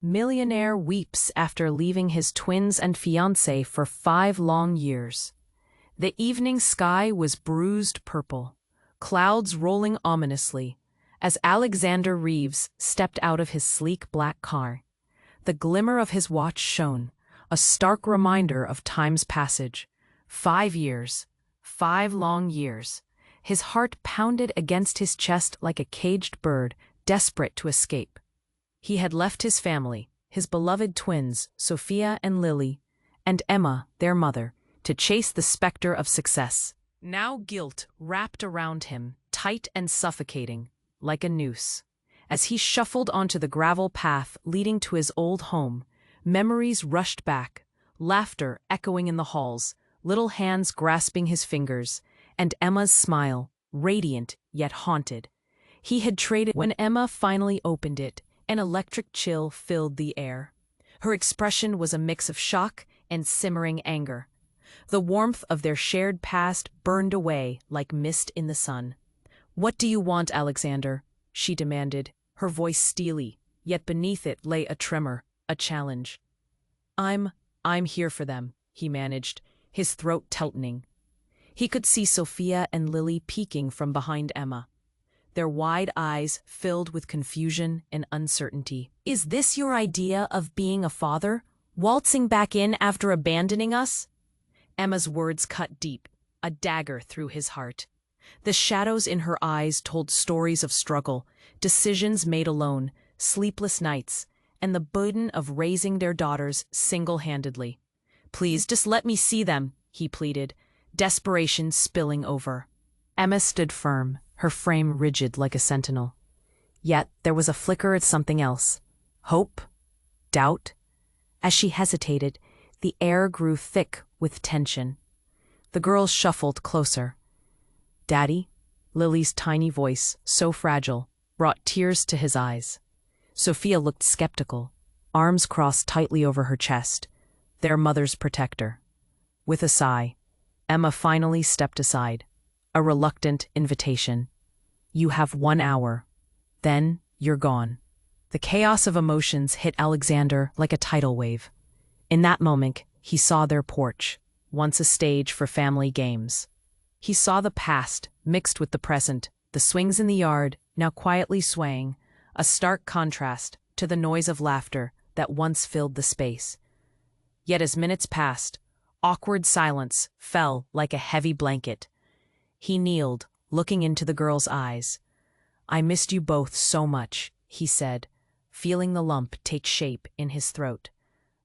Millionaire weeps after leaving his twins and fiancée for 5 long years. The evening sky was bruised purple, clouds rolling ominously, as Alexander Reeves stepped out of his sleek black car. The glimmer of his watch shone, a stark reminder of time's passage. 5 years, 5 long years. His heart pounded against his chest like a caged bird, desperate to escape. He had left his family, his beloved twins, Sophia and Lily, and Emma, their mother, to chase the specter of success. Now guilt wrapped around him, tight and suffocating, like a noose. As he shuffled onto the gravel path leading to his old home, memories rushed back, laughter echoing in the halls, little hands grasping his fingers, and Emma's smile, radiant yet haunted. He had traded. When Emma finally opened it, an electric chill filled the air. Her expression was a mix of shock and simmering anger. The warmth of their shared past burned away like mist in the sun. "What do you want, Alexander?" she demanded, her voice steely, yet beneath it lay a tremor, a challenge. I'm here for them," he managed, his throat tightening. He could see Sophia and Lily peeking from behind Emma, their wide eyes filled with confusion and uncertainty. "Is this your idea of being a father? Waltzing back in after abandoning us?" Emma's words cut deep, a dagger through his heart. The shadows in her eyes told stories of struggle, decisions made alone, sleepless nights, and the burden of raising their daughters single-handedly. "Please, just let me see them," he pleaded, desperation spilling over. Emma stood firm, her frame rigid like a sentinel. Yet there was a flicker at something else. Hope? Doubt? As she hesitated, the air grew thick with tension. The girls shuffled closer. "Daddy?" Lily's tiny voice, so fragile, brought tears to his eyes. Sophia looked skeptical, arms crossed tightly over her chest, their mother's protector. With a sigh, Emma finally stepped aside, a reluctant invitation. "You have 1 hour. Then you're gone." The chaos of emotions hit Alexander like a tidal wave. In that moment, he saw their porch, once a stage for family games. He saw the past mixed with the present, the swings in the yard, now quietly swaying, a stark contrast to the noise of laughter that once filled the space. Yet as minutes passed, awkward silence fell like a heavy blanket. He kneeled, looking into the girl's eyes. "I missed you both so much," he said, feeling the lump take shape in his throat.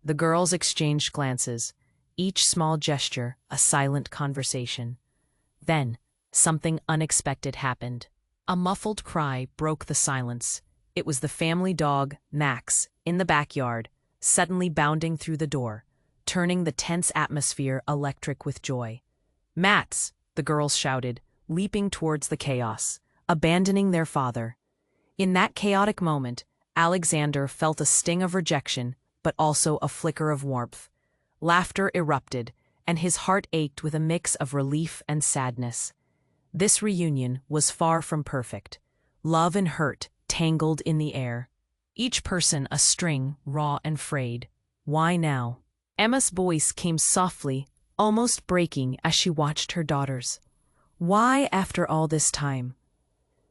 The girls exchanged glances, each small gesture a silent conversation. Then, something unexpected happened. A muffled cry broke the silence. It was the family dog, Max, in the backyard, suddenly bounding through the door, turning the tense atmosphere electric with joy. "Mats!" the girls shouted, leaping towards the chaos, abandoning their father. In that chaotic moment, Alexander felt a sting of rejection, but also a flicker of warmth. Laughter erupted, and his heart ached with a mix of relief and sadness. This reunion was far from perfect. Love and hurt tangled in the air. Each person a string, raw and frayed. Why now? Emma's voice came softly, almost breaking as she watched her daughters. Why after all this time?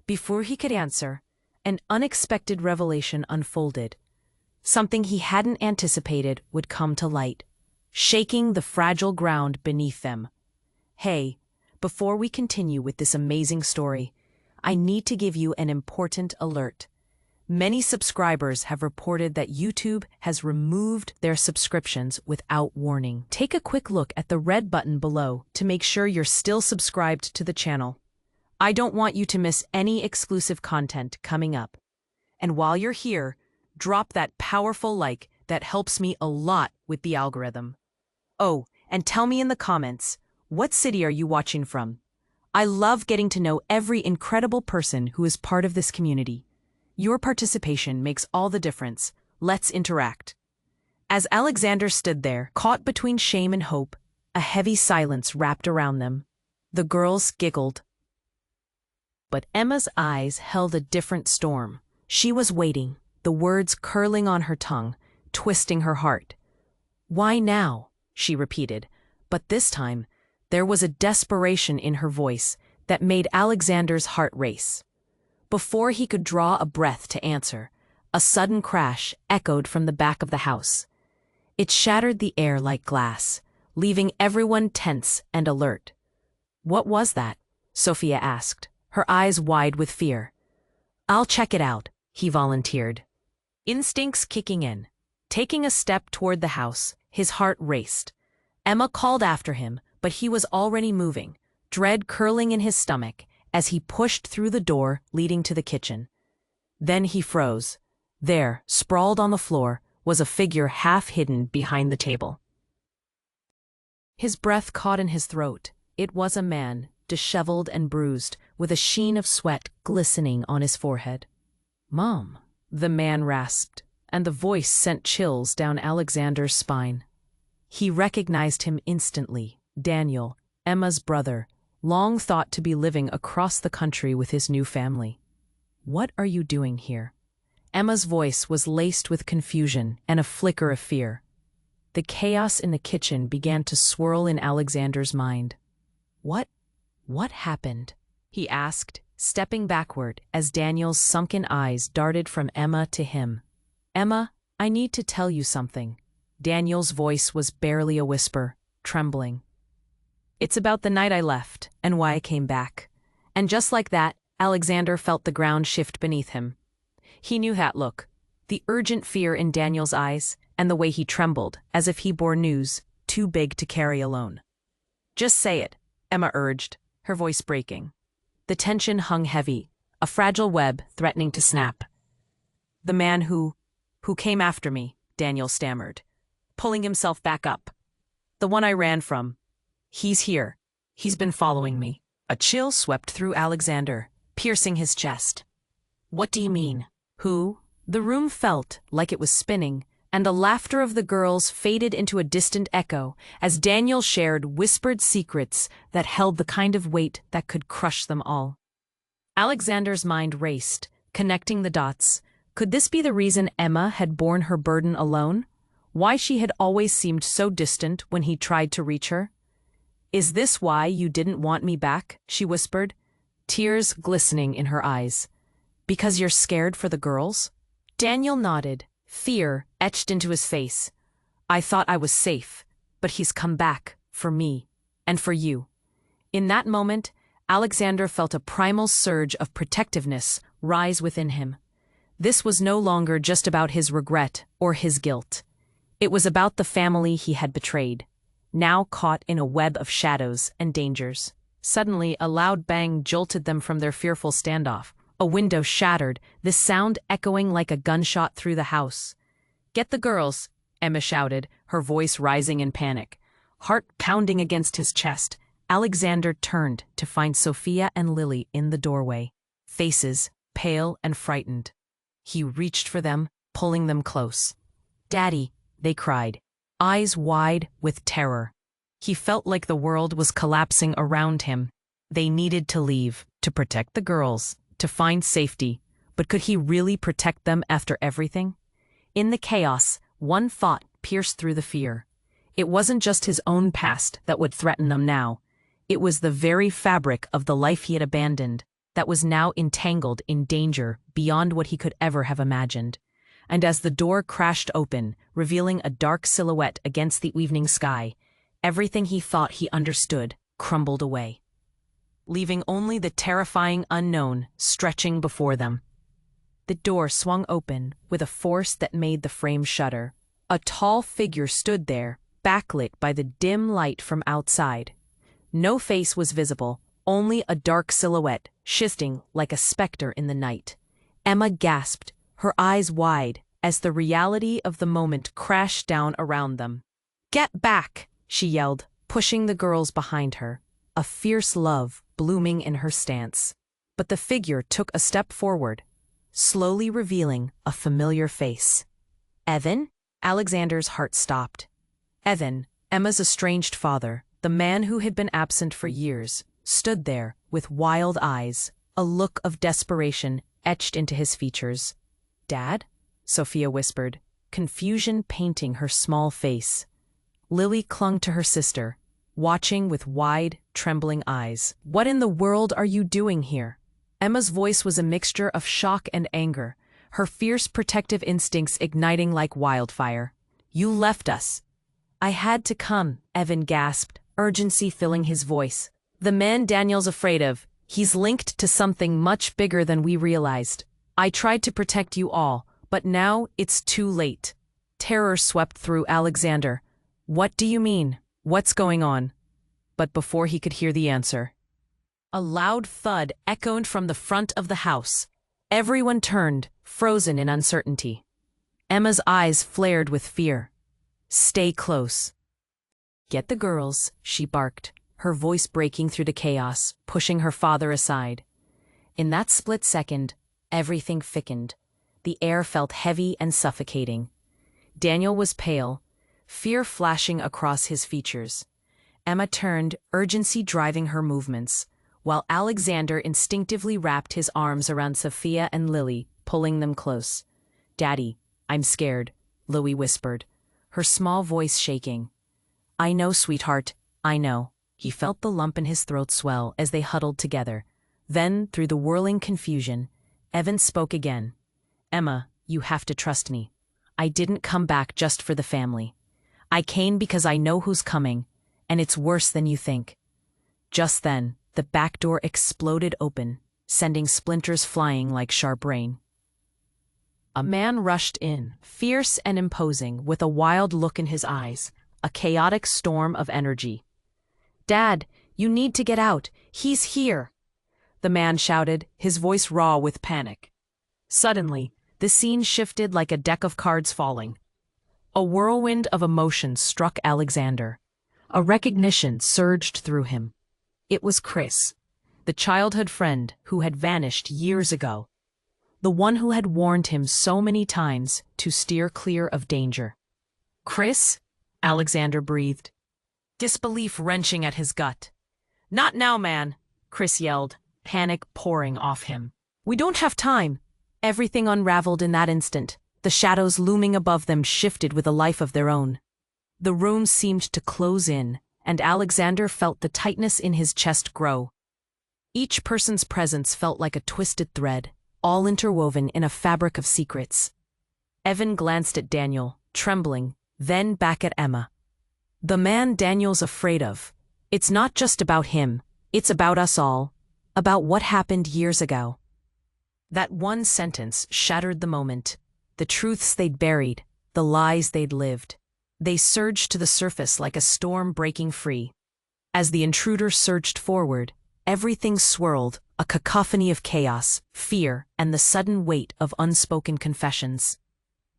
Before he could answer, an unexpected revelation unfolded. Something he hadn't anticipated would come to light, shaking the fragile ground beneath them. Hey, before we continue with this amazing story, I need to give you an important alert. Many subscribers have reported that YouTube has removed their subscriptions without warning. Take a quick look at the red button below to make sure you're still subscribed to the channel. I don't want you to miss any exclusive content coming up. And while you're here, drop that powerful like that helps me a lot with the algorithm. Oh, and tell me in the comments, what city are you watching from? I love getting to know every incredible person who is part of this community. Your participation makes all the difference. Let's interact. As Alexander stood there, caught between shame and hope, a heavy silence wrapped around them. The girls giggled. But Emma's eyes held a different storm. She was waiting, the words curling on her tongue, twisting her heart. "Why now?" she repeated, but this time there was a desperation in her voice that made Alexander's heart race. Before he could draw a breath to answer, a sudden crash echoed from the back of the house. It shattered the air like glass, leaving everyone tense and alert. "What was that?" Sophia asked, her eyes wide with fear. "I'll check it out," he volunteered. Instincts kicking in. Taking a step toward the house, his heart raced. Emma called after him, but he was already moving, dread curling in his stomach as he pushed through the door leading to the kitchen. Then he froze. There, sprawled on the floor, was a figure half hidden behind the table. His breath caught in his throat. It was a man, disheveled and bruised, with a sheen of sweat glistening on his forehead. "Mom," the man rasped, and the voice sent chills down Alexander's spine. He recognized him instantly, Daniel, Emma's brother, long thought to be living across the country with his new family. "What are you doing here?" Emma's voice was laced with confusion and a flicker of fear. The chaos in the kitchen began to swirl in Alexander's mind. What happened?" he asked, stepping backward as Daniel's sunken eyes darted from Emma to him. "Emma, I need to tell you something." Daniel's voice was barely a whisper, trembling. "It's about the night I left and why I came back." And just like that, Alexander felt the ground shift beneath him. He knew that look, the urgent fear in Daniel's eyes, and the way he trembled, as if he bore news too big to carry alone. "Just say it," Emma urged, her voice breaking. The tension hung heavy, a fragile web threatening to snap. "The man who came after me," Daniel stammered, pulling himself back up. "The one I ran from. He's here. He's been following me." A chill swept through Alexander, piercing his chest. "What do you mean? Who?" The room felt like it was spinning, and the laughter of the girls faded into a distant echo as Daniel shared whispered secrets that held the kind of weight that could crush them all. Alexander's mind raced, connecting the dots. Could this be the reason Emma had borne her burden alone? Why she had always seemed so distant when he tried to reach her? "Is this why you didn't want me back?" she whispered, tears glistening in her eyes. "Because you're scared for the girls?" Daniel nodded, fear etched into his face. "I thought I was safe, but he's come back, for me, and for you." In that moment, Alexander felt a primal surge of protectiveness rise within him. This was no longer just about his regret or his guilt. It was about the family he had betrayed, now caught in a web of shadows and dangers. Suddenly, a loud bang jolted them from their fearful standoff. A window shattered, the sound echoing like a gunshot through the house. "Get the girls," Emma shouted, her voice rising in panic. Heart pounding against his chest, Alexander turned to find Sophia and Lily in the doorway, faces pale and frightened. He reached for them, pulling them close. "Daddy," they cried, eyes wide with terror. He felt like the world was collapsing around him. They needed to leave, to protect the girls, to find safety, but could he really protect them after everything? In the chaos, one thought pierced through the fear. It wasn't just his own past that would threaten them now. It was the very fabric of the life he had abandoned that was now entangled in danger beyond what he could ever have imagined. And as the door crashed open, revealing a dark silhouette against the evening sky, everything he thought he understood crumbled away, leaving only the terrifying unknown stretching before them. The door swung open with a force that made the frame shudder. A tall figure stood there, backlit by the dim light from outside. No face was visible, only a dark silhouette, shifting like a specter in the night. Emma gasped, her eyes wide, as the reality of the moment crashed down around them. "Get back!" she yelled, pushing the girls behind her, a fierce love blooming in her stance. But the figure took a step forward, slowly revealing a familiar face. "Evan?" Alexander's heart stopped. Evan, Emma's estranged father, the man who had been absent for years, stood there with wild eyes, a look of desperation etched into his features. "Dad?" Sophia whispered, confusion painting her small face. Lily clung to her sister, watching with wide, trembling eyes. "What in the world are you doing here?" Emma's voice was a mixture of shock and anger, her fierce protective instincts igniting like wildfire. "You left us." "I had to come," Evan gasped, urgency filling his voice. "The man Daniel's afraid of, he's linked to something much bigger than we realized. I tried to protect you all, but now it's too late." Terror swept through Alexander. "What do you mean? What's going on?" But before he could hear the answer, a loud thud echoed from the front of the house. Everyone turned, frozen in uncertainty. Emma's eyes flared with fear. "Stay close." "Get the girls," she barked, her voice breaking through the chaos, pushing her father aside. In that split second, everything thickened. The air felt heavy and suffocating. Daniel was pale, fear flashing across his features. Emma turned, urgency driving her movements, while Alexander instinctively wrapped his arms around Sophia and Lily, pulling them close. "Daddy, I'm scared," Louis whispered, her small voice shaking. "I know, sweetheart, I know." He felt the lump in his throat swell as they huddled together. Then, through the whirling confusion, Evan spoke again. "Emma, you have to trust me. I didn't come back just for the family. I came because I know who's coming, and it's worse than you think." Just then, the back door exploded open, sending splinters flying like sharp rain. A man rushed in, fierce and imposing, with a wild look in his eyes, a chaotic storm of energy. "Dad, you need to get out. He's here!" the man shouted, his voice raw with panic. Suddenly, the scene shifted like a deck of cards falling. A whirlwind of emotions struck Alexander. A recognition surged through him. It was Chris, the childhood friend who had vanished years ago. The one who had warned him so many times to steer clear of danger. "Chris?" Alexander breathed, disbelief wrenching at his gut. "Not now, man," Chris yelled, panic pouring off him. "We don't have time." Everything unraveled in that instant. The shadows looming above them shifted with a life of their own. The room seemed to close in, and Alexander felt the tightness in his chest grow. Each person's presence felt like a twisted thread, all interwoven in a fabric of secrets. Evan glanced at Daniel, trembling, then back at Emma. "The man Daniel's afraid of. It's not just about him, it's about us all, about what happened years ago." That one sentence shattered the moment. The truths they'd buried, the lies they'd lived. They surged to the surface like a storm breaking free. As the intruder surged forward, everything swirled, a cacophony of chaos, fear, and the sudden weight of unspoken confessions.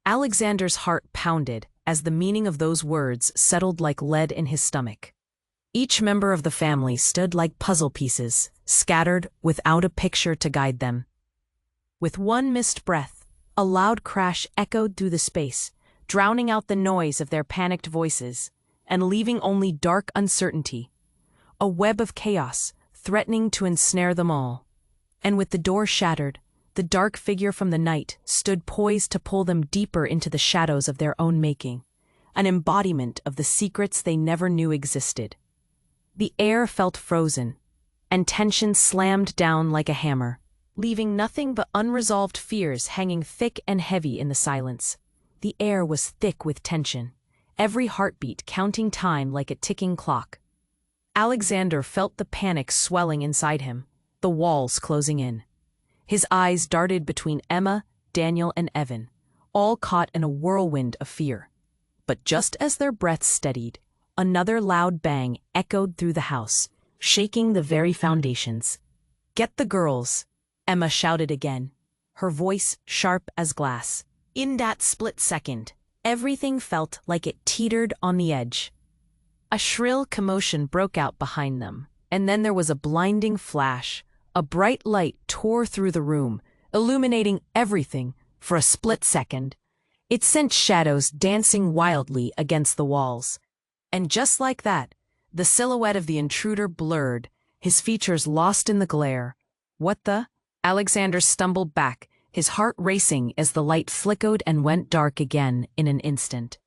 Alexander's heart pounded as the meaning of those words settled like lead in his stomach. Each member of the family stood like puzzle pieces, scattered without a picture to guide them. With one missed breath, a loud crash echoed through the space, drowning out the noise of their panicked voices, and leaving only dark uncertainty, a web of chaos threatening to ensnare them all. And with the door shattered, the dark figure from the night stood poised to pull them deeper into the shadows of their own making, an embodiment of the secrets they never knew existed. The air felt frozen, and tension slammed down like a hammer, leaving nothing but unresolved fears hanging thick and heavy in the silence. The air was thick with tension, every heartbeat counting time like a ticking clock. Alexander felt the panic swelling inside him, the walls closing in. His eyes darted between Emma, Daniel, and Evan, all caught in a whirlwind of fear. But just as their breaths steadied, another loud bang echoed through the house, shaking the very foundations. "Get the girls!" Emma shouted again, her voice sharp as glass. In that split second, everything felt like it teetered on the edge. A shrill commotion broke out behind them, and then there was a blinding flash. A bright light tore through the room, illuminating everything for a split second. It sent shadows dancing wildly against the walls. And just like that, the silhouette of the intruder blurred, his features lost in the glare. "What the?" Alexander stumbled back, his heart racing as the light flickered and went dark again in an instant.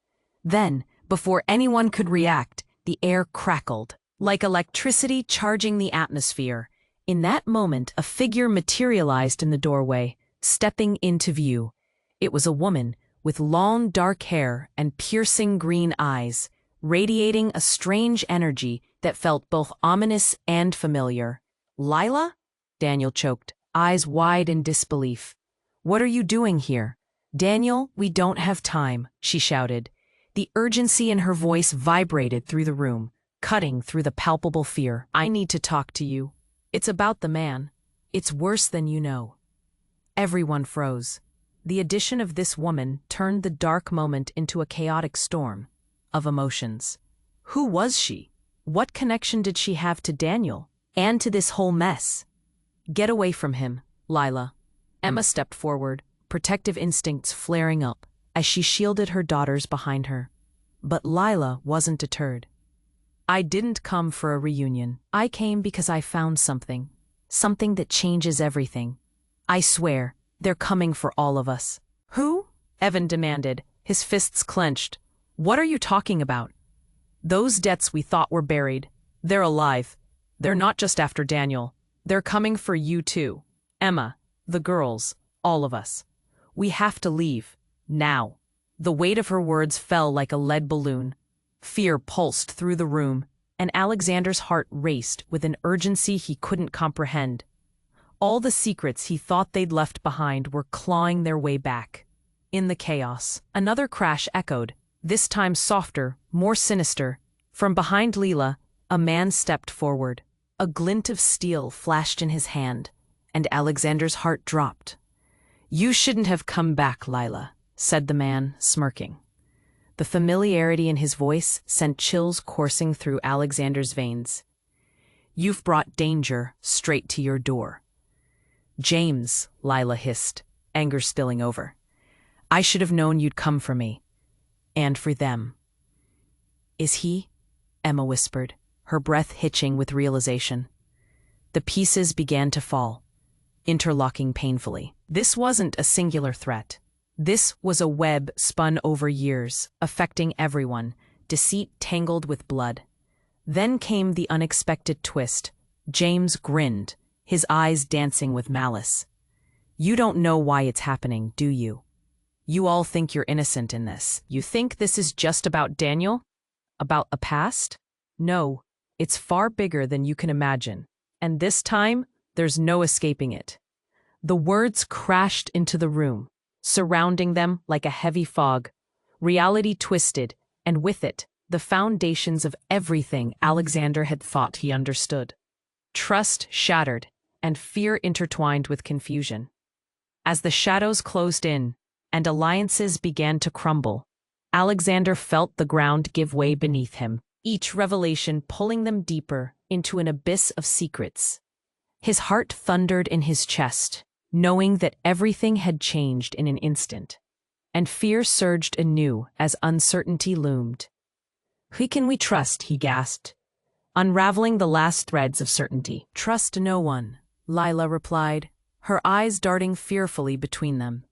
Then, before anyone could react, the air crackled, like electricity charging the atmosphere. In that moment, a figure materialized in the doorway, stepping into view. It was a woman, with long dark hair and piercing green eyes, radiating a strange energy that felt both ominous and familiar. "Lila?" Daniel choked, eyes wide in disbelief. "What are you doing here?" "Daniel, we don't have time," she shouted. The urgency in her voice vibrated through the room, cutting through the palpable fear. "I need to talk to you. It's about the man. It's worse than you know." Everyone froze. The addition of this woman turned the dark moment into a chaotic storm of emotions. Who was she? What connection did she have to Daniel and to this whole mess? "Get away from him, Lila." Emma stepped forward, protective instincts flaring up as she shielded her daughters behind her. But Lila wasn't deterred. "I didn't come for a reunion. I came because I found something. Something that changes everything. I swear, they're coming for all of us." "Who?" Evan demanded, his fists clenched. "What are you talking about?" "Those debts we thought were buried. They're alive. They're not just after Daniel. They're coming for you too. Emma, the girls, all of us. We have to leave. Now." The weight of her words fell like a lead balloon. Fear pulsed through the room, and Alexander's heart raced with an urgency he couldn't comprehend. All the secrets he thought they'd left behind were clawing their way back. In the chaos, another crash echoed, this time softer, more sinister. From behind Lila, a man stepped forward. A glint of steel flashed in his hand, and Alexander's heart dropped. "You shouldn't have come back, Lila," said the man, smirking. The familiarity in his voice sent chills coursing through Alexander's veins. "You've brought danger straight to your door." "James," Lila hissed, anger spilling over. "I should have known you'd come for me. And for them." "Is he?" Emma whispered, her breath hitching with realization. The pieces began to fall, interlocking painfully. This wasn't a singular threat. This was a web spun over years, affecting everyone, deceit tangled with blood. Then came the unexpected twist. James grinned, his eyes dancing with malice. "You don't know why it's happening, do you? You all think you're innocent in this. You think this is just about Daniel? About a past? No, it's far bigger than you can imagine. And this time, there's no escaping it." The words crashed into the room, surrounding them like a heavy fog. Reality twisted, and with it, the foundations of everything Alexander had thought he understood. Trust shattered, and fear intertwined with confusion. As the shadows closed in, and alliances began to crumble, Alexander felt the ground give way beneath him, each revelation pulling them deeper into an abyss of secrets. His heart thundered in his chest, knowing that everything had changed in an instant, and fear surged anew as uncertainty loomed. "Who can we trust?" he gasped, unraveling the last threads of certainty. "Trust no one," Lila replied, her eyes darting fearfully between them.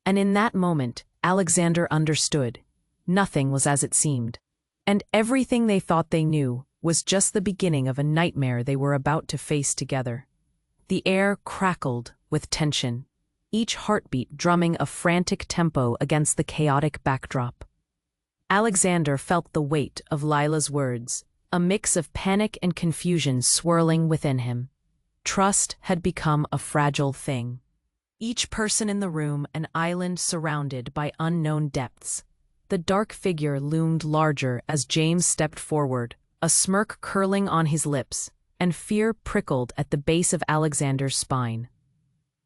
And in that moment, Alexander understood. Nothing was as it seemed, and everything they thought they knew was just the beginning of a nightmare they were about to face together. The air crackled with tension, each heartbeat drumming a frantic tempo against the chaotic backdrop. Alexander felt the weight of Lila's words, a mix of panic and confusion swirling within him. Trust had become a fragile thing. Each person in the room an island surrounded by unknown depths. The dark figure loomed larger as James stepped forward, a smirk curling on his lips, and fear prickled at the base of Alexander's spine.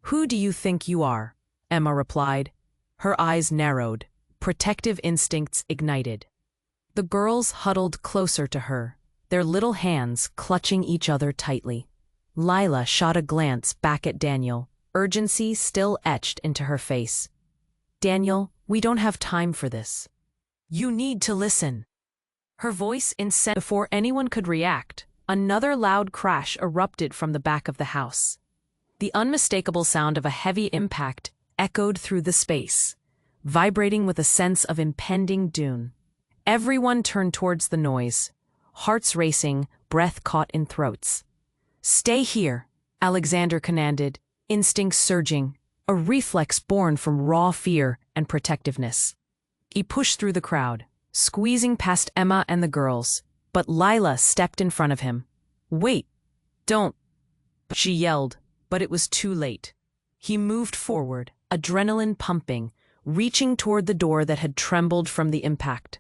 "Who do you think you are?" Emma replied. Her eyes narrowed, protective instincts ignited. The girls huddled closer to her, their little hands clutching each other tightly. Lila shot a glance back at Daniel, urgency still etched into her face. "Daniel, we don't have time for this. You need to listen." Her voice incensed. Before anyone could react, another loud crash erupted from the back of the house. The unmistakable sound of a heavy impact echoed through the space, vibrating with a sense of impending doom. Everyone turned towards the noise, hearts racing, breath caught in throats. "Stay here," Alexander commanded, instincts surging, a reflex born from raw fear and protectiveness. He pushed through the crowd, squeezing past Emma and the girls, but Lila stepped in front of him. "Wait, don't," she yelled, but it was too late. He moved forward, adrenaline pumping, reaching toward the door that had trembled from the impact.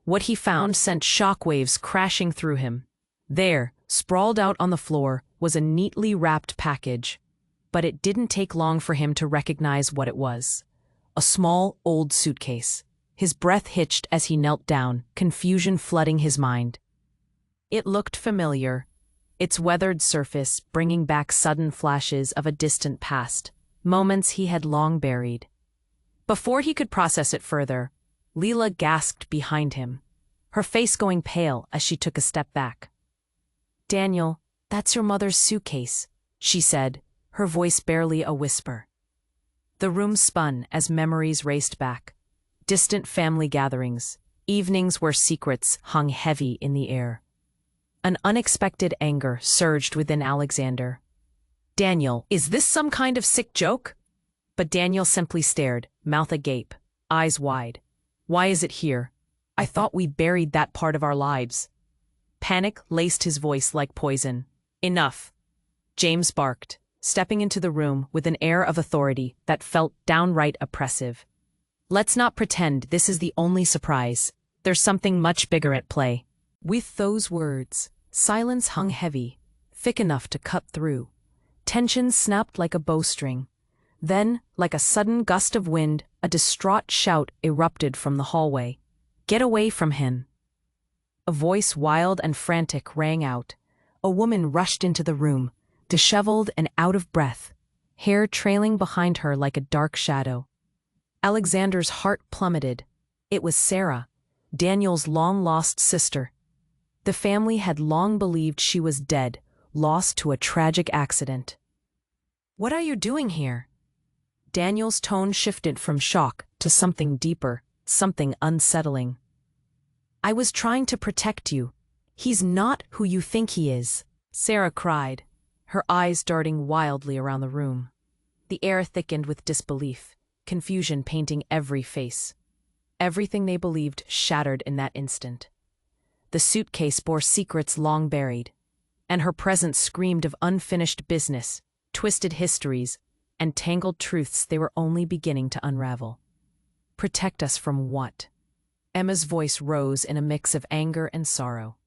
What he found sent shockwaves crashing through him. There, sprawled out on the floor, was a neatly wrapped package. But it didn't take long for him to recognize what it was. A small, old suitcase. His breath hitched as he knelt down, confusion flooding his mind. It looked familiar, its weathered surface bringing back sudden flashes of a distant past, moments he had long buried. Before he could process it further, Leela gasped behind him, her face going pale as she took a step back. "Daniel, that's your mother's suitcase," she said, her voice barely a whisper. The room spun as memories raced back. Distant family gatherings, evenings where secrets hung heavy in the air. An unexpected anger surged within Alexander. "Daniel, is this some kind of sick joke?" But Daniel simply stared, mouth agape, eyes wide. "Why is it here? I thought we buried that part of our lives." Panic laced his voice like poison. "Enough," James barked, stepping into the room with an air of authority that felt downright oppressive. "Let's not pretend this is the only surprise. There's something much bigger at play." With those words, silence hung heavy, thick enough to cut through. Tension snapped like a bowstring. Then, like a sudden gust of wind, a distraught shout erupted from the hallway. "Get away from him!" A voice wild and frantic rang out. A woman rushed into the room, disheveled and out of breath, hair trailing behind her like a dark shadow. Alexander's heart plummeted. It was Sarah, Daniel's long-lost sister. The family had long believed she was dead, lost to a tragic accident. "What are you doing here?" Daniel's tone shifted from shock to something deeper, something unsettling. "I was trying to protect you. He's not who you think he is," Sarah cried, her eyes darting wildly around the room. The air thickened with disbelief, confusion painting every face. Everything they believed shattered in that instant. The suitcase bore secrets long buried, and her presence screamed of unfinished business, twisted histories, and tangled truths they were only beginning to unravel. "Protect us from what?" Emma's voice rose in a mix of anger and sorrow.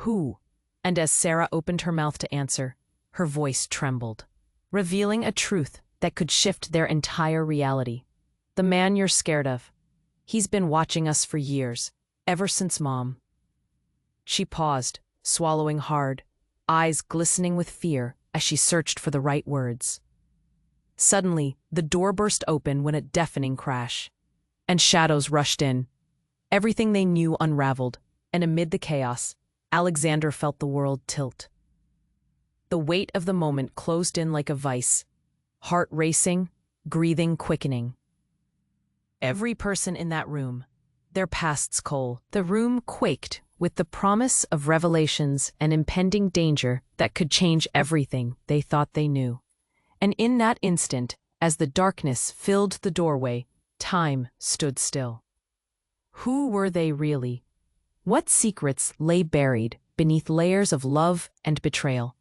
"Who?" And as Sarah opened her mouth to answer, her voice trembled, revealing a truth that could shift their entire reality. "The man you're scared of. He's been watching us for years, ever since Mom." She paused, swallowing hard, eyes glistening with fear as she searched for the right words. Suddenly, the door burst open with a deafening crash, and shadows rushed in. Everything they knew unraveled, and amid the chaos, Alexander felt the world tilt. The weight of the moment closed in like a vice, heart racing, breathing quickening. Every person in that room, their pasts cold. The room quaked with the promise of revelations and impending danger that could change everything they thought they knew. And in that instant, as the darkness filled the doorway, time stood still. Who were they really? What secrets lay buried beneath layers of love and betrayal?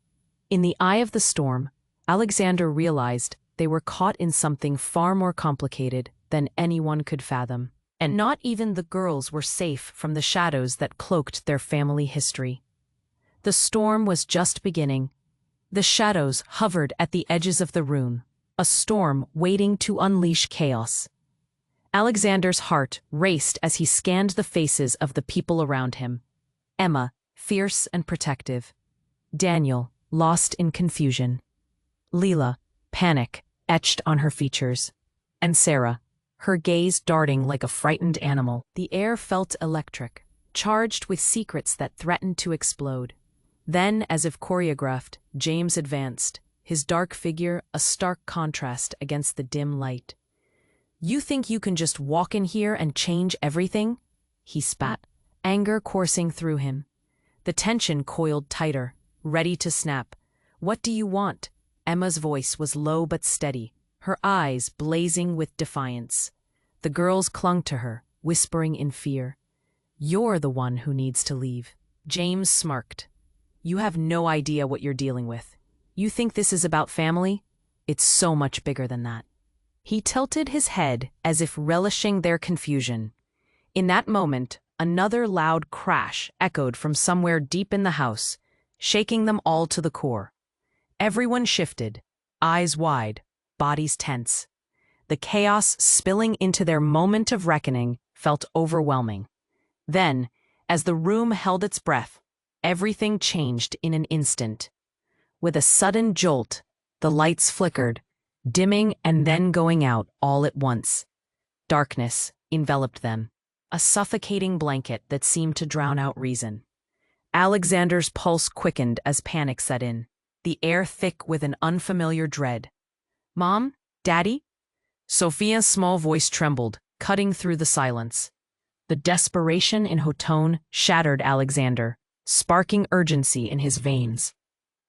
In the eye of the storm, Alexander realized they were caught in something far more complicated than anyone could fathom. And not even the girls were safe from the shadows that cloaked their family history. The storm was just beginning. The shadows hovered at the edges of the room, a storm waiting to unleash chaos. Alexander's heart raced as he scanned the faces of the people around him. Emma, fierce and protective. Daniel, lost in confusion. Leela, panic etched on her features. And Sarah, her gaze darting like a frightened animal. The air felt electric, charged with secrets that threatened to explode. Then, as if choreographed, James advanced, his dark figure a stark contrast against the dim light. You think you can just walk in here and change everything? He spat, anger coursing through him. The tension coiled tighter, ready to snap. What do you want? Emma's voice was low but steady, her eyes blazing with defiance. The girls clung to her, whispering in fear. You're the one who needs to leave. James smirked. You have no idea what you're dealing with. You think this is about family? It's so much bigger than that. He tilted his head as if relishing their confusion. In that moment, another loud crash echoed from somewhere deep in the house, shaking them all to the core. Everyone shifted, eyes wide, bodies tense. The chaos spilling into their moment of reckoning felt overwhelming. Then, as the room held its breath, everything changed in an instant. With a sudden jolt, the lights flickered, dimming and then going out all at once. Darkness enveloped them, a suffocating blanket that seemed to drown out reason. Alexander's pulse quickened as panic set in, the air thick with an unfamiliar dread. Mom? Daddy? Sophia's small voice trembled, cutting through the silence. The desperation in her tone shattered Alexander, sparking urgency in his veins.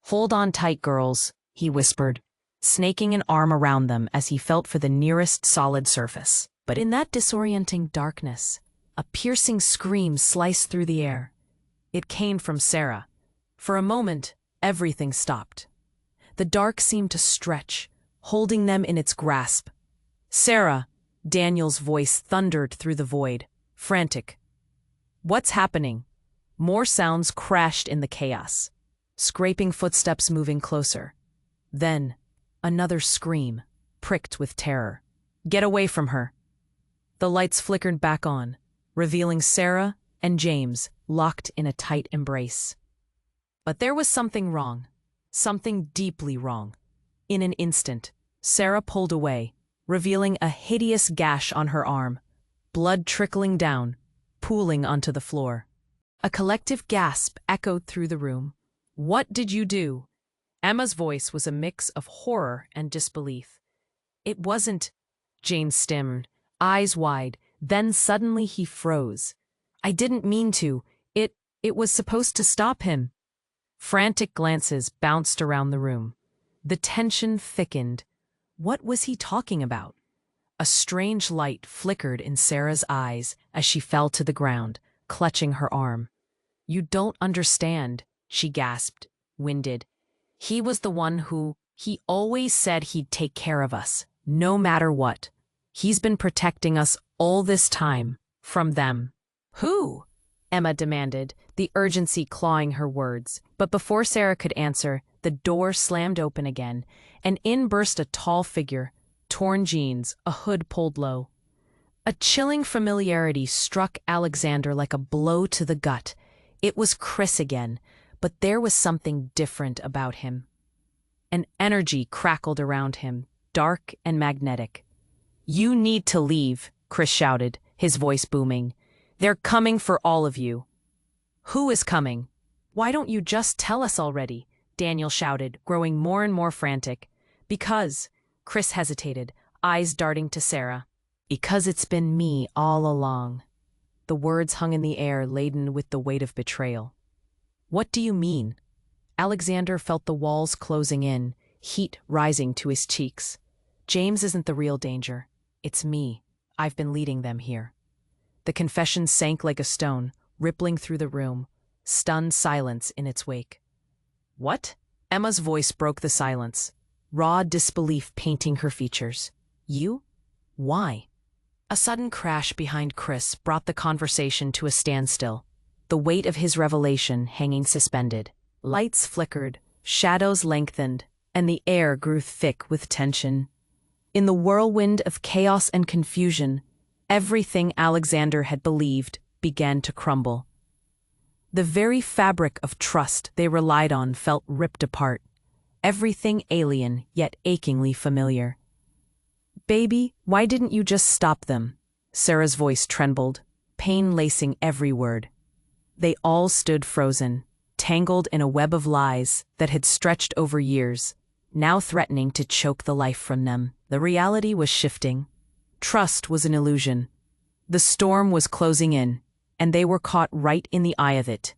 Hold on tight, girls, he whispered, snaking an arm around them as he felt for the nearest solid surface. But in that disorienting darkness, a piercing scream sliced through the air. It came from Sarah. For a moment, everything stopped. The dark seemed to stretch, holding them in its grasp. Sarah, Daniel's voice thundered through the void, frantic. What's happening? More sounds crashed in the chaos, scraping footsteps moving closer. Then, another scream, pricked with terror. Get away from her. The lights flickered back on, revealing Sarah and James locked in a tight embrace. But there was something wrong, something deeply wrong. In an instant, Sarah pulled away, revealing a hideous gash on her arm, blood trickling down, pooling onto the floor. A collective gasp echoed through the room. What did you do? Emma's voice was a mix of horror and disbelief. It wasn't, James stammered, eyes wide, then suddenly he froze. I didn't mean to. It was supposed to stop him. Frantic glances bounced around the room. The tension thickened. What was he talking about? A strange light flickered in Sarah's eyes as she fell to the ground, clutching her arm. You don't understand, she gasped, winded. He was the one he always said he'd take care of us, no matter what. He's been protecting us all this time, from them. Who? Emma demanded, the urgency clawing her words. But before Sarah could answer, the door slammed open again, and in burst a tall figure, torn jeans, a hood pulled low. A chilling familiarity struck Alexander like a blow to the gut. It was Chris again, but there was something different about him. An energy crackled around him, dark and magnetic. You need to leave, Chris shouted, his voice booming. They're coming for all of you. Who is coming? Why don't you just tell us already? Daniel shouted, growing more and more frantic. Because, Chris hesitated, eyes darting to Sarah. Because it's been me all along. The words hung in the air, laden with the weight of betrayal. What do you mean? Alexander felt the walls closing in, heat rising to his cheeks. James isn't the real danger. It's me. I've been leading them here. The confession sank like a stone, rippling through the room, stunned silence in its wake. What? Emma's voice broke the silence, raw disbelief painting her features. You? Why? A sudden crash behind Chris brought the conversation to a standstill, the weight of his revelation hanging suspended. Lights flickered, shadows lengthened, and the air grew thick with tension. In the whirlwind of chaos and confusion, everything Alexander had believed began to crumble. The very fabric of trust they relied on felt ripped apart, everything alien yet achingly familiar. Baby, why didn't you just stop them? Sarah's voice trembled, pain lacing every word. They all stood frozen, tangled in a web of lies that had stretched over years, now threatening to choke the life from them. The reality was shifting. Trust was an illusion. The storm was closing in, and they were caught right in the eye of it.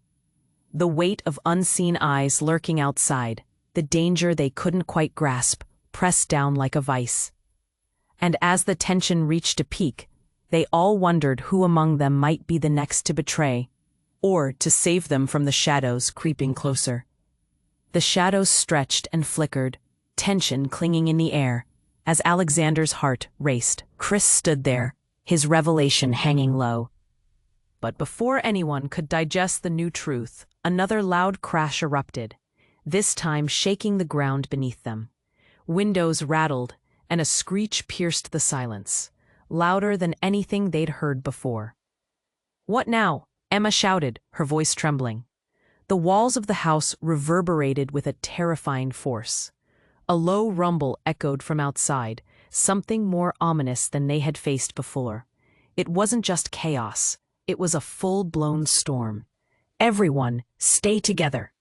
The weight of unseen eyes lurking outside, the danger they couldn't quite grasp, pressed down like a vice. And as the tension reached a peak, they all wondered who among them might be the next to betray, or to save them from the shadows creeping closer. The shadows stretched and flickered, tension clinging in the air. As Alexander's heart raced, Chris stood there, his revelation hanging low. But before anyone could digest the new truth, another loud crash erupted, this time shaking the ground beneath them. Windows rattled, and a screech pierced the silence, louder than anything they'd heard before. "What now?" Emma shouted, her voice trembling. The walls of the house reverberated with a terrifying force. A low rumble echoed from outside, something more ominous than they had faced before. It wasn't just chaos, it was a full-blown storm. "Everyone, stay together,"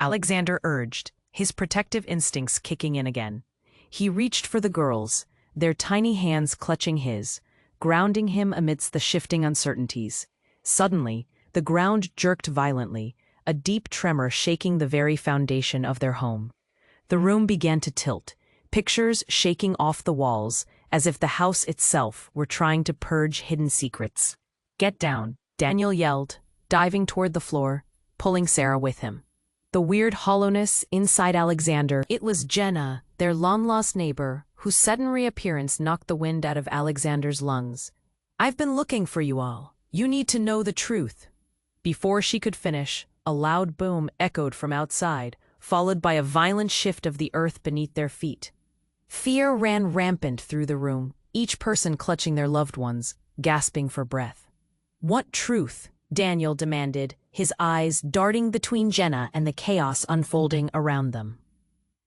Alexander urged, his protective instincts kicking in again. He reached for the girls, their tiny hands clutching his, grounding him amidst the shifting uncertainties. Suddenly, the ground jerked violently, a deep tremor shaking the very foundation of their home. The room began to tilt, pictures shaking off the walls, as if the house itself were trying to purge hidden secrets. "Get down," Daniel yelled, diving toward the floor, pulling Sarah with him. The weird hollowness inside Alexander, it was Jenna, their long-lost neighbor, whose sudden reappearance knocked the wind out of Alexander's lungs. "I've been looking for you all. You need to know the truth." Before she could finish, a loud boom echoed from outside, followed by a violent shift of the earth beneath their feet. Fear ran rampant through the room, each person clutching their loved ones, gasping for breath. "What truth?" Daniel demanded, his eyes darting between Jenna and the chaos unfolding around them.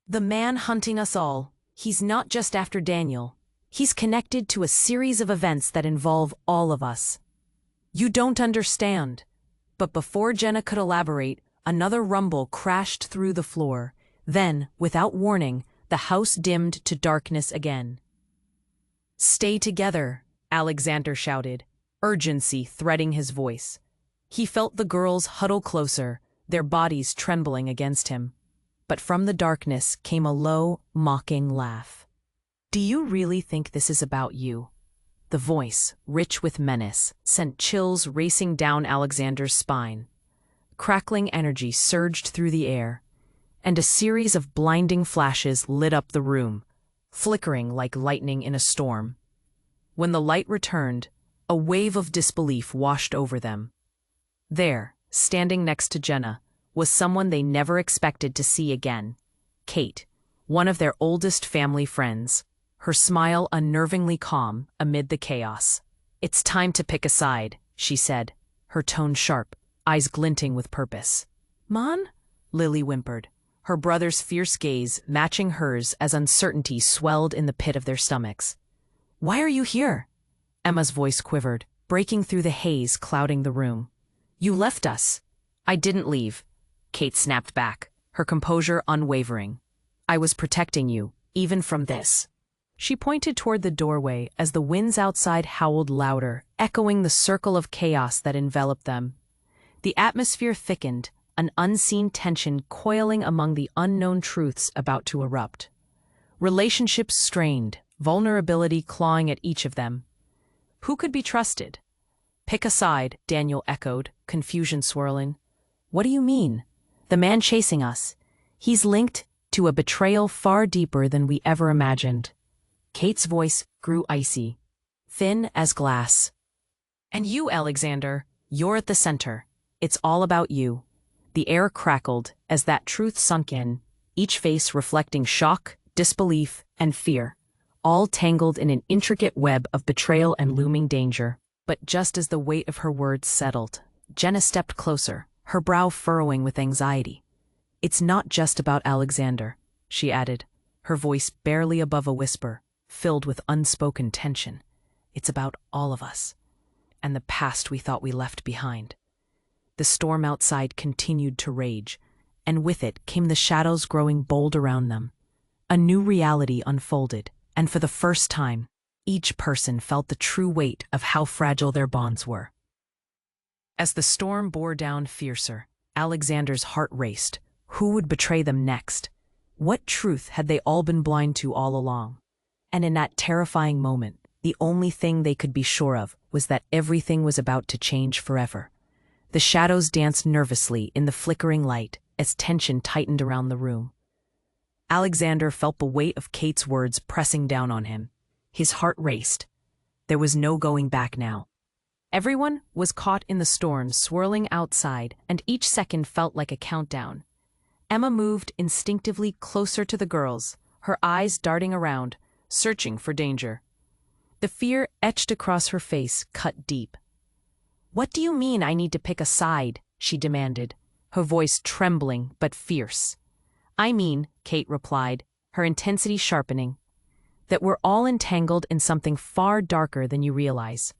"The man hunting us all, he's not just after Daniel. He's connected to a series of events that involve all of us." "You don't understand." But before Jenna could elaborate, another rumble crashed through the floor. Then, without warning, the house dimmed to darkness again. "Stay together," Alexander shouted, urgency threading his voice. He felt the girls huddle closer, their bodies trembling against him. But from the darkness came a low, mocking laugh. "Do you really think this is about you?" The voice, rich with menace, sent chills racing down Alexander's spine. Crackling energy surged through the air, and a series of blinding flashes lit up the room, flickering like lightning in a storm. When the light returned, a wave of disbelief washed over them. There, standing next to Jenna, was someone they never expected to see again. Kate, one of their oldest family friends, her smile unnervingly calm amid the chaos. "It's time to pick a side," she said, her tone sharp, eyes glinting with purpose. "Mon?" Lily whimpered, her brother's fierce gaze matching hers as uncertainty swelled in the pit of their stomachs. "Why are you here?" Emma's voice quivered, breaking through the haze clouding the room. "You left us." "I didn't leave," Kate snapped back, her composure unwavering. "I was protecting you, even from this." She pointed toward the doorway as the winds outside howled louder, echoing the circle of chaos that enveloped them. The atmosphere thickened, an unseen tension coiling among the unknown truths about to erupt. Relationships strained, vulnerability clawing at each of them. Who could be trusted? "Pick a side," Daniel echoed, confusion swirling. "What do you mean?" "The man chasing us. He's linked to a betrayal far deeper than we ever imagined." Kate's voice grew icy, thin as glass. "And you, Alexander, you're at the center. It's all about you." The air crackled as that truth sunk in, each face reflecting shock, disbelief, and fear, all tangled in an intricate web of betrayal and looming danger. But just as the weight of her words settled, Jenna stepped closer, her brow furrowing with anxiety. "It's not just about Alexander," she added, her voice barely above a whisper, filled with unspoken tension. "It's about all of us, and the past we thought we left behind." The storm outside continued to rage, and with it came the shadows growing bold around them. A new reality unfolded, and for the first time, each person felt the true weight of how fragile their bonds were. As the storm bore down fiercer, Alexander's heart raced. Who would betray them next? What truth had they all been blind to all along? And in that terrifying moment, the only thing they could be sure of was that everything was about to change forever. The shadows danced nervously in the flickering light as tension tightened around the room. Alexander felt the weight of Kate's words pressing down on him. His heart raced. There was no going back now. Everyone was caught in the storm swirling outside, and each second felt like a countdown. Emma moved instinctively closer to the girls, her eyes darting around, searching for danger. The fear etched across her face cut deep. "What do you mean I need to pick a side?" she demanded, her voice trembling but fierce. "I mean," Kate replied, her intensity sharpening, "that we're all entangled in something far darker than you realize.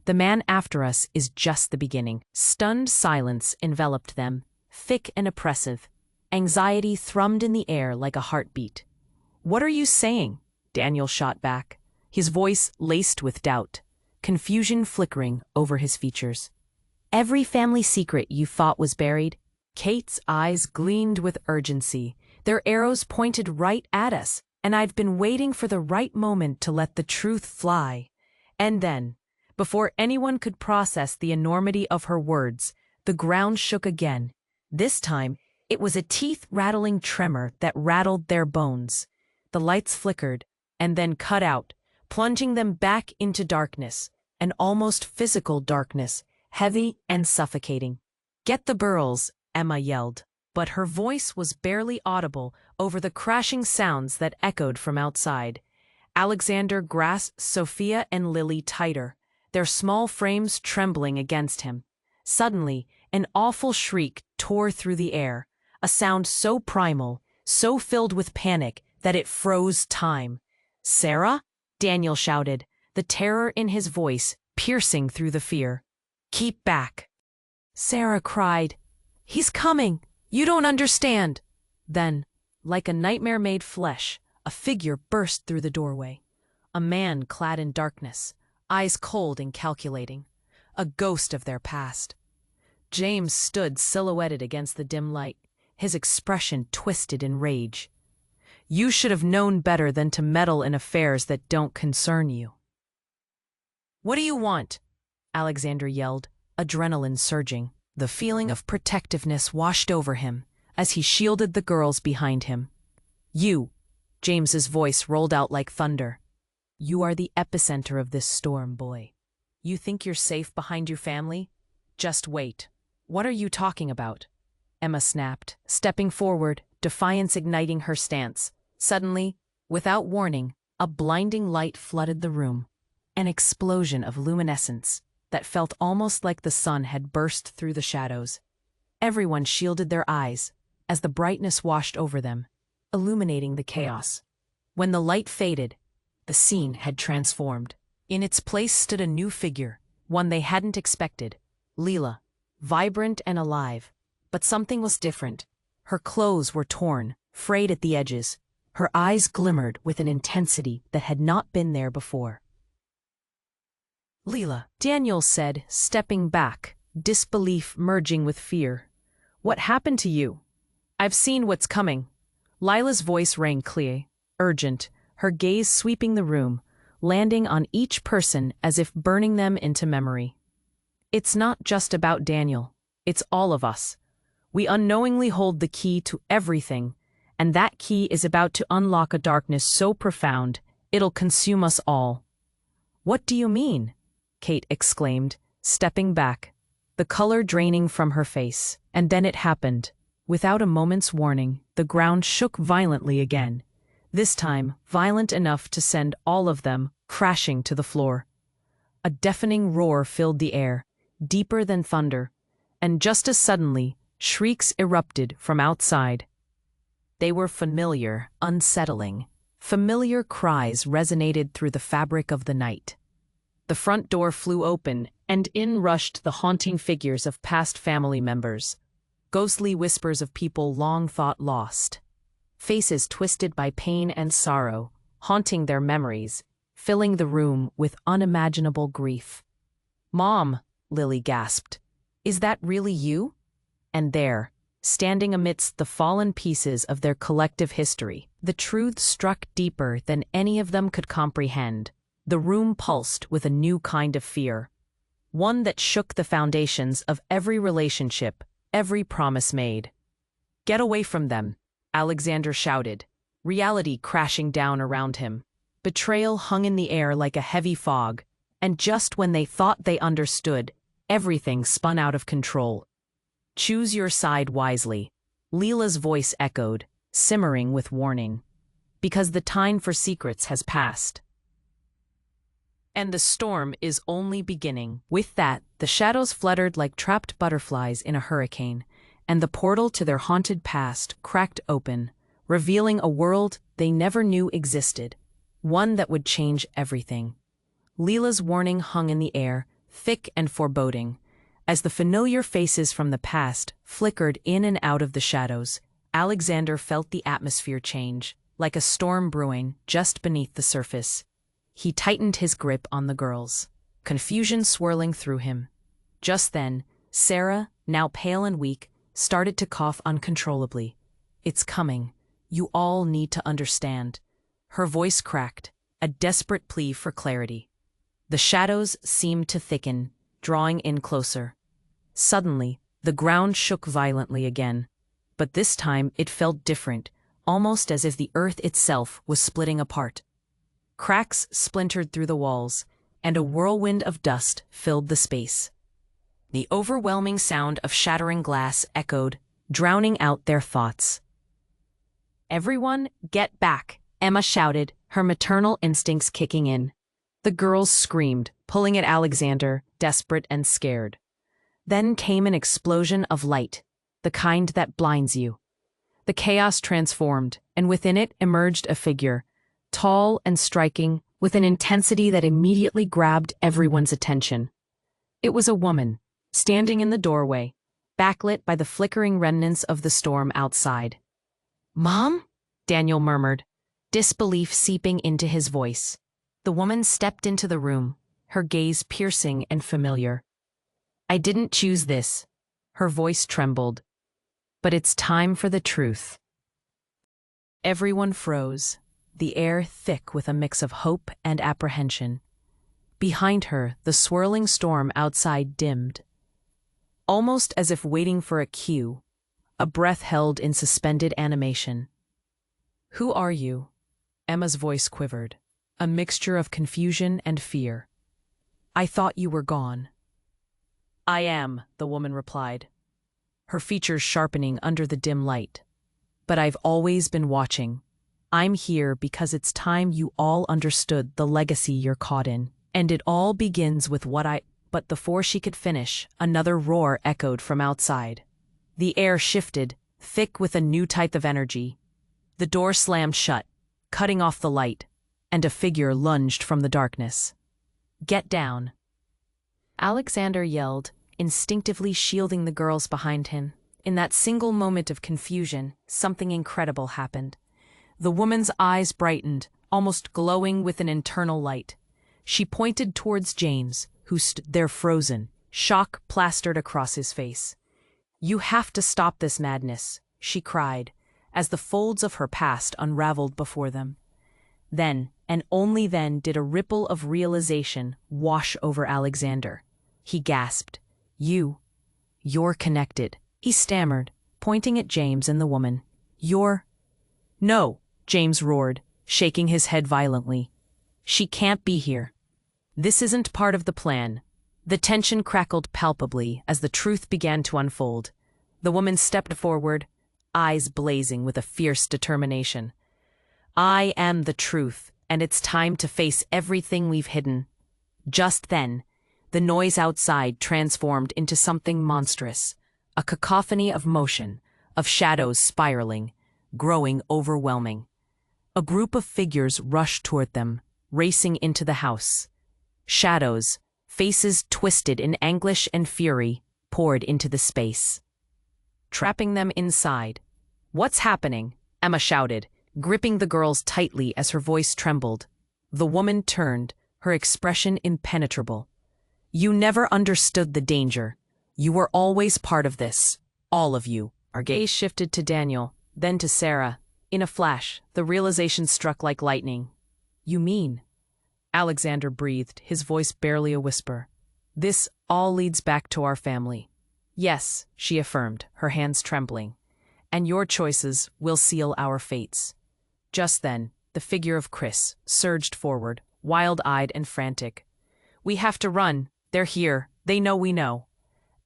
The man after us is just the beginning." Stunned silence enveloped them, thick and oppressive. Anxiety thrummed in the air like a heartbeat. "What are you saying?" Daniel shot back, his voice laced with doubt, confusion flickering over his features. "Every family secret you thought was buried?" Kate's eyes gleamed with urgency. "Their arrows pointed right at us, and I've been waiting for the right moment to let the truth fly." And then, before anyone could process the enormity of her words, the ground shook again. This time, it was a teeth-rattling tremor that rattled their bones. The lights flickered, and then cut out, plunging them back into darkness, an almost physical darkness, heavy and suffocating. "Get the girls," Emma yelled, but her voice was barely audible over the crashing sounds that echoed from outside. Alexander grasped Sophia and Lily tighter, their small frames trembling against him. Suddenly, an awful shriek tore through the air, a sound so primal, so filled with panic that it froze time. "Sarah?" Daniel shouted, the terror in his voice piercing through the fear. "Keep back." Sarah cried, "He's coming! You don't understand!" Then, like a nightmare made flesh, a figure burst through the doorway. A man clad in darkness, eyes cold and calculating, a ghost of their past. James stood silhouetted against the dim light, his expression twisted in rage. "You should have known better than to meddle in affairs that don't concern you." "What do you want?" Alexander yelled, adrenaline surging. The feeling of protectiveness washed over him as he shielded the girls behind him. "You," James's voice rolled out like thunder. "You are the epicenter of this storm, boy. You think you're safe behind your family? Just wait." "What are you talking about?" Emma snapped, stepping forward, defiance igniting her stance. Suddenly, without warning, a blinding light flooded the room, an explosion of luminescence that felt almost like the sun had burst through the shadows. Everyone shielded their eyes as the brightness washed over them, illuminating the chaos. When the light faded, the scene had transformed. In its place stood a new figure, one they hadn't expected, Leela, vibrant and alive. But something was different. Her clothes were torn, frayed at the edges. Her eyes glimmered with an intensity that had not been there before. "Leela," Daniel said, stepping back, disbelief merging with fear. "What happened to you?" "I've seen what's coming." Lila's voice rang clear, urgent, her gaze sweeping the room, landing on each person as if burning them into memory. "It's not just about Daniel. It's all of us. We unknowingly hold the key to everything, and that key is about to unlock a darkness so profound, it'll consume us all." "What do you mean?" Kate exclaimed, stepping back, the color draining from her face. And then it happened. Without a moment's warning, the ground shook violently again, this time violent enough to send all of them crashing to the floor. A deafening roar filled the air, deeper than thunder, and just as suddenly, shrieks erupted from outside. They were familiar, unsettling. Familiar cries resonated through the fabric of the night. The front door flew open, and in rushed the haunting figures of past family members, ghostly whispers of people long thought lost. Faces twisted by pain and sorrow, haunting their memories, filling the room with unimaginable grief. "Mom," Lily gasped, "is that really you?" And there, standing amidst the fallen pieces of their collective history, the truth struck deeper than any of them could comprehend. The room pulsed with a new kind of fear, one that shook the foundations of every relationship, every promise made. "Get away from them," Alexander shouted, reality crashing down around him. Betrayal hung in the air like a heavy fog, and just when they thought they understood, everything spun out of control. "Choose your side wisely," Leela's voice echoed, simmering with warning, "because the time for secrets has passed. And the storm is only beginning." With that, the shadows fluttered like trapped butterflies in a hurricane, and the portal to their haunted past cracked open, revealing a world they never knew existed, one that would change everything. Leela's warning hung in the air, thick and foreboding. As the familiar faces from the past flickered in and out of the shadows, Alexander felt the atmosphere change, like a storm brewing just beneath the surface. He tightened his grip on the girls, confusion swirling through him. Just then, Sarah, now pale and weak, started to cough uncontrollably. "It's coming. You all need to understand." Her voice cracked, a desperate plea for clarity. The shadows seemed to thicken, drawing in closer. Suddenly, the ground shook violently again. But this time it felt different, almost as if the earth itself was splitting apart. Cracks splintered through the walls, and a whirlwind of dust filled the space. The overwhelming sound of shattering glass echoed, drowning out their thoughts. "Everyone, get back," Emma shouted, her maternal instincts kicking in. The girls screamed, pulling at Alexander, desperate and scared. Then came an explosion of light, the kind that blinds you. The chaos transformed, and within it emerged a figure, tall and striking, with an intensity that immediately grabbed everyone's attention. It was a woman, standing in the doorway, backlit by the flickering remnants of the storm outside. "Mom?" Daniel murmured, disbelief seeping into his voice. The woman stepped into the room, her gaze piercing and familiar. "I didn't choose this." Her voice trembled. "But it's time for the truth." Everyone froze, the air thick with a mix of hope and apprehension. Behind her, the swirling storm outside dimmed. Almost as if waiting for a cue, a breath held in suspended animation. "Who are you?" Emma's voice quivered, a mixture of confusion and fear. "I thought you were gone." "I am," the woman replied, her features sharpening under the dim light. "But I've always been watching. I'm here because it's time you all understood the legacy you're caught in. And it all begins with what I—" But before she could finish, another roar echoed from outside. The air shifted, thick with a new type of energy. The door slammed shut, cutting off the light, and a figure lunged from the darkness. "Get down!" Alexander yelled, instinctively shielding the girls behind him. In that single moment of confusion, something incredible happened. The woman's eyes brightened, almost glowing with an internal light. She pointed towards James, who stood there frozen, shock plastered across his face. "You have to stop this madness," she cried, as the folds of her past unraveled before them. Then, and only then, did a ripple of realization wash over Alexander. He gasped. You're connected," he stammered, pointing at James and the woman. "You're—" "No," James roared, shaking his head violently. "She can't be here. This isn't part of the plan." The tension crackled palpably as the truth began to unfold. The woman stepped forward, eyes blazing with a fierce determination. "I am the truth, and it's time to face everything we've hidden." Just then, the noise outside transformed into something monstrous, a cacophony of motion, of shadows spiraling, growing overwhelming. A group of figures rushed toward them, racing into the house. Shadows, faces twisted in anguish and fury, poured into the space, trapping them inside. "What's happening?" Emma shouted, gripping the girls tightly as her voice trembled. The woman turned, her expression impenetrable. You never understood the danger. You were always part of this. All of you. Our gaze shifted to Daniel, then to Sarah. In a flash, the realization struck like lightning. You mean? Alexander breathed, his voice barely a whisper. This all leads back to our family. Yes, she affirmed, her hands trembling. And your choices will seal our fates. Just then, the figure of Chris surged forward, wild-eyed and frantic. We have to run. They're here. They know we know.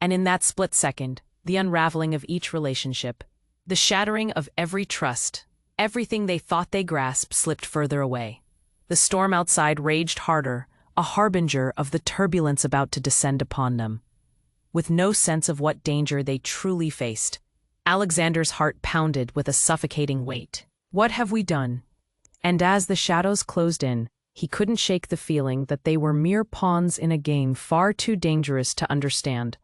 And in that split second, the unraveling of each relationship, the shattering of every trust, everything they thought they grasped slipped further away. The storm outside raged harder, a harbinger of the turbulence about to descend upon them. With no sense of what danger they truly faced, Alexander's heart pounded with a suffocating weight. What have we done? And as the shadows closed in, he couldn't shake the feeling that they were mere pawns in a game far too dangerous to understand,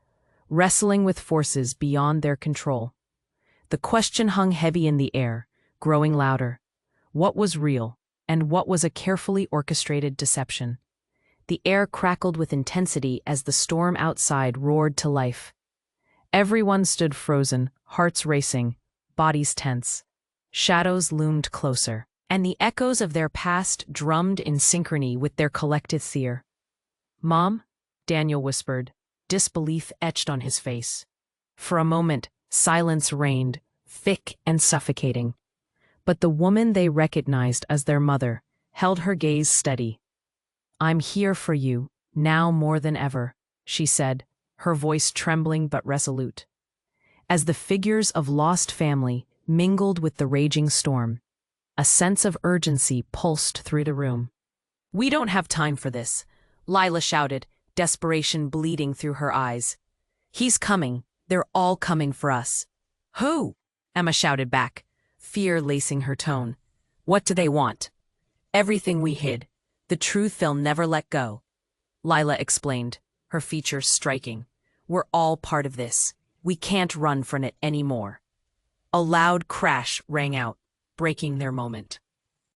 wrestling with forces beyond their control. The question hung heavy in the air, growing louder. What was real, and what was a carefully orchestrated deception? The air crackled with intensity as the storm outside roared to life. Everyone stood frozen, hearts racing, bodies tense. Shadows loomed closer, and the echoes of their past drummed in synchrony with their collective fear. Mom? Daniel whispered, disbelief etched on his face. For a moment, silence reigned, thick and suffocating. But the woman they recognized as their mother held her gaze steady. I'm here for you, now more than ever, she said, her voice trembling but resolute. As the figures of lost family mingled with the raging storm, a sense of urgency pulsed through the room. We don't have time for this, Lila shouted, desperation bleeding through her eyes. He's coming. They're all coming for us. Who? Emma shouted back, fear lacing her tone. What do they want? Everything we hid. The truth they'll never let go. Lila explained, her features striking. We're all part of this. We can't run from it anymore. A loud crash rang out, breaking their moment.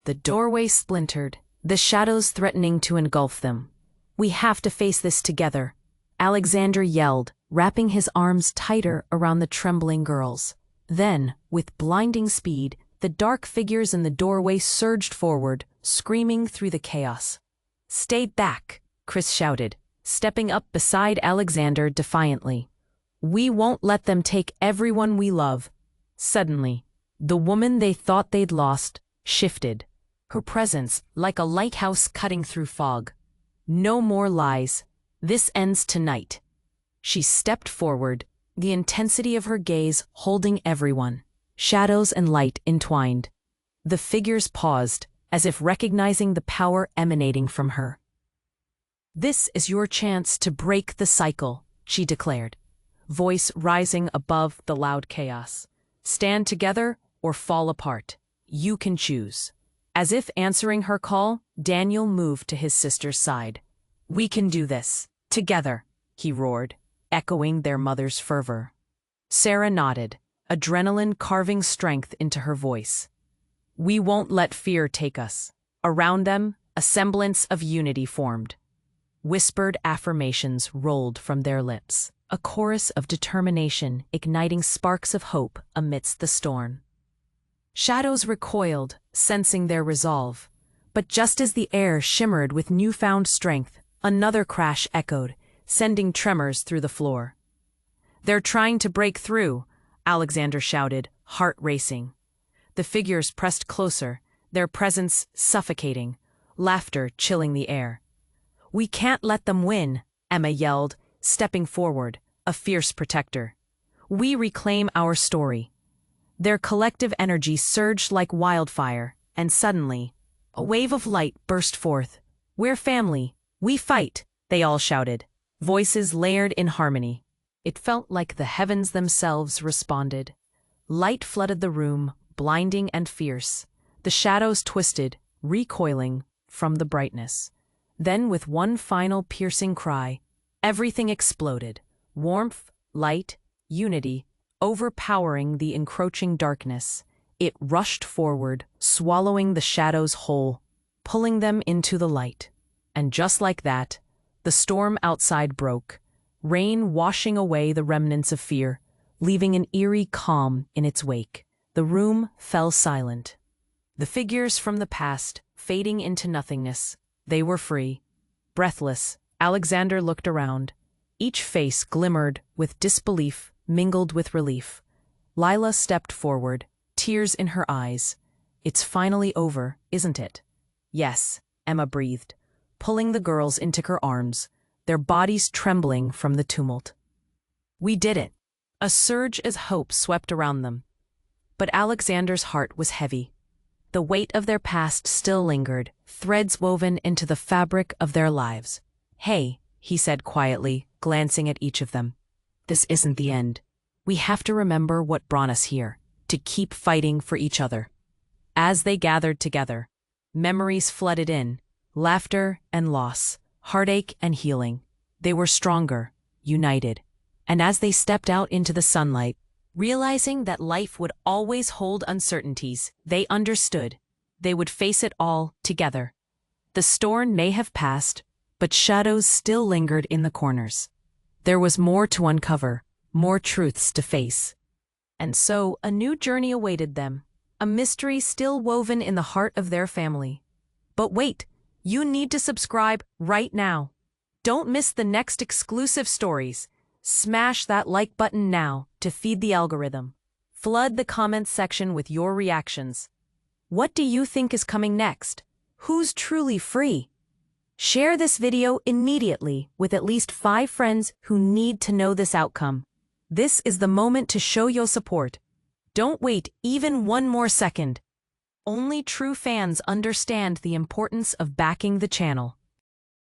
The doorway splintered, the shadows threatening to engulf them. We have to face this together, Alexander yelled, wrapping his arms tighter around the trembling girls. Then, with blinding speed, the dark figures in the doorway surged forward, screaming through the chaos. Stay back, Chris shouted, stepping up beside Alexander defiantly. We won't let them take everyone we love. Suddenly, the woman they thought they'd lost shifted, her presence like a lighthouse cutting through fog. No more lies. This ends tonight. She stepped forward, the intensity of her gaze holding everyone, shadows and light entwined. The figures paused, as if recognizing the power emanating from her. This is your chance to break the cycle, she declared, voice rising above the loud chaos. Stand together or fall apart. You can choose. As if answering her call, Daniel moved to his sister's side. We can do this. Together, he roared, echoing their mother's fervor. Sarah nodded, adrenaline carving strength into her voice. We won't let fear take us. Around them, a semblance of unity formed. Whispered affirmations rolled from their lips, a chorus of determination igniting sparks of hope amidst the storm. Shadows recoiled, sensing their resolve. But just as the air shimmered with newfound strength, another crash echoed, sending tremors through the floor. They're trying to break through, Alexander shouted, heart racing. The figures pressed closer, their presence suffocating, laughter chilling the air. We can't let them win, Emma yelled, stepping forward, a fierce protector. We reclaim our story. Their collective energy surged like wildfire, and suddenly, a wave of light burst forth. We're family. We fight, they all shouted, voices layered in harmony. It felt like the heavens themselves responded. Light flooded the room, blinding and fierce. The shadows twisted, recoiling from the brightness. Then, with one final piercing cry, everything exploded. Warmth, light, unity, overpowering the encroaching darkness. It rushed forward, swallowing the shadows whole, pulling them into the light. And just like that, the storm outside broke, rain washing away the remnants of fear, leaving an eerie calm in its wake. The room fell silent. The figures from the past fading into nothingness. They were free. Breathless, Alexander looked around. Each face glimmered with disbelief mingled with relief. Lila stepped forward, tears in her eyes. "It's finally over, isn't it?" "Yes," Emma breathed, pulling the girls into her arms, their bodies trembling from the tumult. "We did it." A surge of hope swept around them. But Alexander's heart was heavy. The weight of their past still lingered, threads woven into the fabric of their lives. "Hey," he said quietly, glancing at each of them. "This isn't the end. We have to remember what brought us here, to keep fighting for each other." As they gathered together, memories flooded in, laughter and loss, heartache and healing. They were stronger, united. And as they stepped out into the sunlight, realizing that life would always hold uncertainties, they understood they would face it all together. The storm may have passed, but shadows still lingered in the corners. There was more to uncover, more truths to face. And so a new journey awaited them, a mystery still woven in the heart of their family. But wait, you need to subscribe right now. Don't miss the next exclusive stories. Smash that like button now to feed the algorithm. Flood the comments section with your reactions. What do you think is coming next? Who's truly free? Share this video immediately with at least 5 friends who need to know this outcome. This is the moment to show your support. Don't wait even one more second. Only true fans understand the importance of backing the channel.